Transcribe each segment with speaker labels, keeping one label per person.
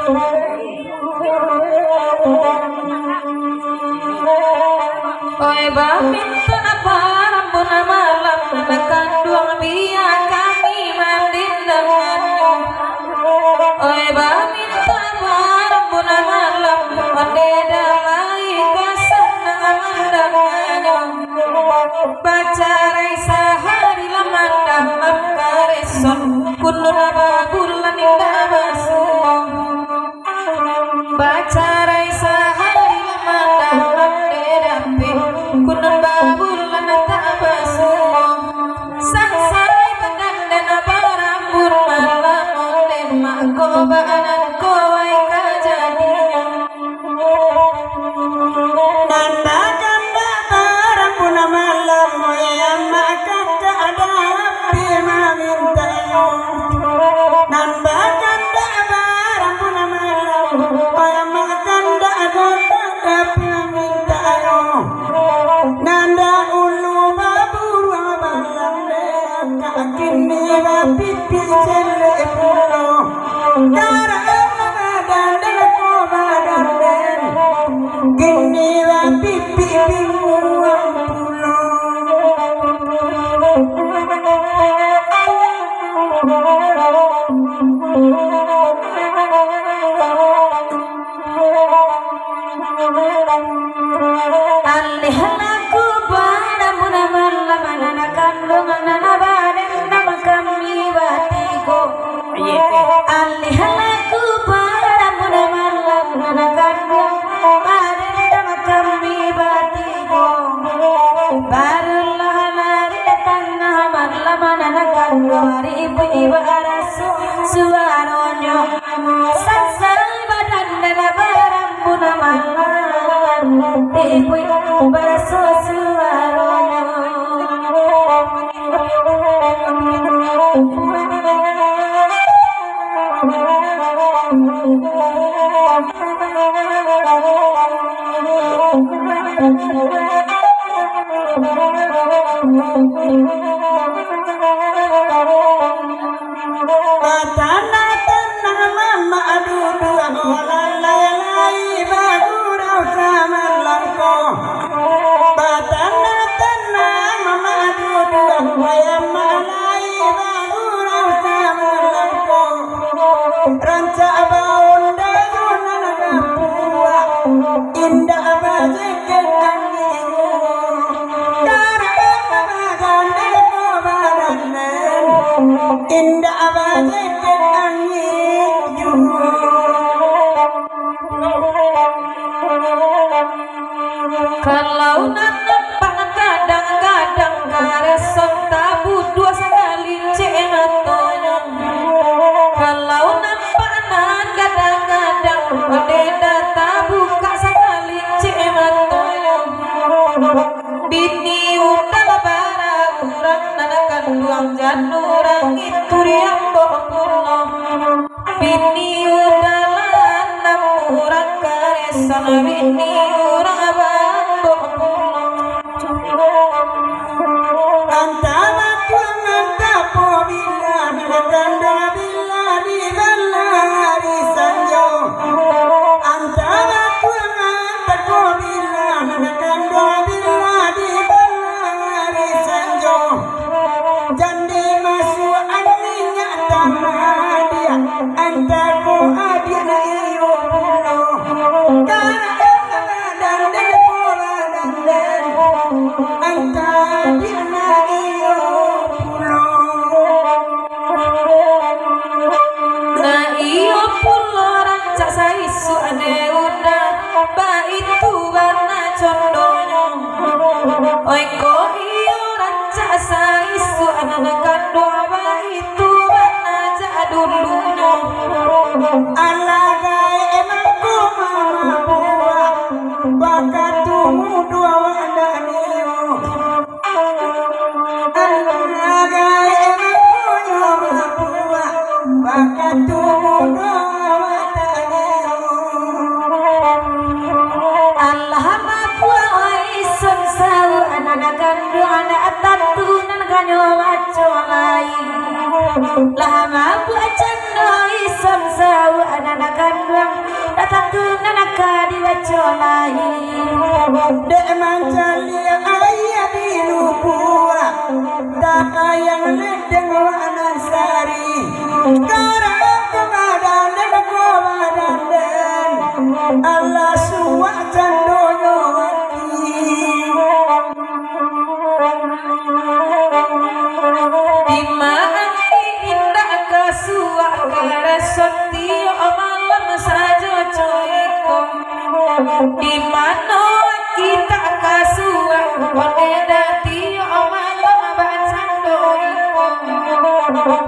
Speaker 1: Oi minta apa rampuna malam menekan duang biar kami mandi denganmu. Oi minta apa rampuna malam mandi damai kesenangan denganmu. Baca raisa hari lamandang makareson kunun bulan indah basuh. Baca raisa hari lamandang kunun babulan tak basuh. Sangsai pengandan barambur malam oleh mak kobanan kowai kajadian.
Speaker 2: Nanda kanda barambur malam moyang mak kata ada api meminta yo. Nanda kanda barambur malam moyang mak kanda ada api meminta yo. Nanda ulu babur abalang kakini pipi cele pulo dara badan dan ko badan gini pipi bingung pulo.
Speaker 1: Alihalaku padamu malam anak kandungan anak badan nama kami batiku. Alihalaku padamu malam anak kandungan badan nama kami batiku. Barulah hari datang malam anak kandungan hari ibu arasu suaronyo. Sangsai badan dan barambu malam ibu barasu suaronyo.
Speaker 2: Batana tanah mama adudu lalai bagurau samalangko. Batana tanah mama adudu wayam malai bagurau samalangko. Ranca baunda yunan kapua indah bajekan angiru. Karena gande ko badanen indah bajekan angiru.
Speaker 1: Kalau nampak kadang-kadang kareson tabu dua sekali cematonya. Kalau nampak kadang-kadang beda tabu kak sekali cematonya. Bini udah barang kurang nanakan duang janurang itu yang bohong. Bini udah lanang kurang kareson bini urang abang bohong.
Speaker 2: Antara tuangan tapo bila ganda bila di balari sanjo. Antara tuangan tapo bila ganda bila di balari sanjo. Jandi masuk anginya tamadia antaku adia na iyo pulo. Karena dan dekora dan antadia na iyo pulo.
Speaker 1: Nah iyo pulo rancak saisu ane udah baitu warna condonyo. Oi ko iyo rancak saisu ane kando baitu warna jadulunyo.
Speaker 2: Alagai emangku mama buah bakatumu dua wadaniyo. Alagai emangku mama buah bakatumu dua wadaniyo.
Speaker 1: Allah makwa waisun sawu anak gandu anak tatu nan ganyo wacolai. Lama buat cendoi sam sawu anak gandu atatu nanaka diwacolai
Speaker 2: dek mancali ayah di lupua tak ayang ledeng wana sari karang kemadan dan komadan den Allah suwak candoyo
Speaker 1: di mana kita kasua pada ti malam bansando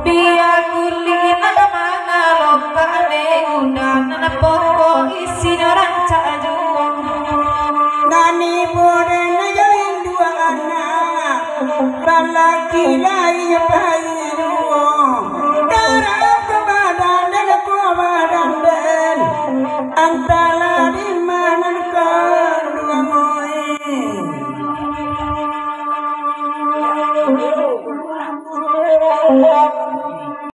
Speaker 1: dia kulina mana lomba ne udan poko isi orang cajuang
Speaker 2: nani boden jawin dua anak balaki lai bayi dua darah kebadan dan komadan den antara di mana kedua moe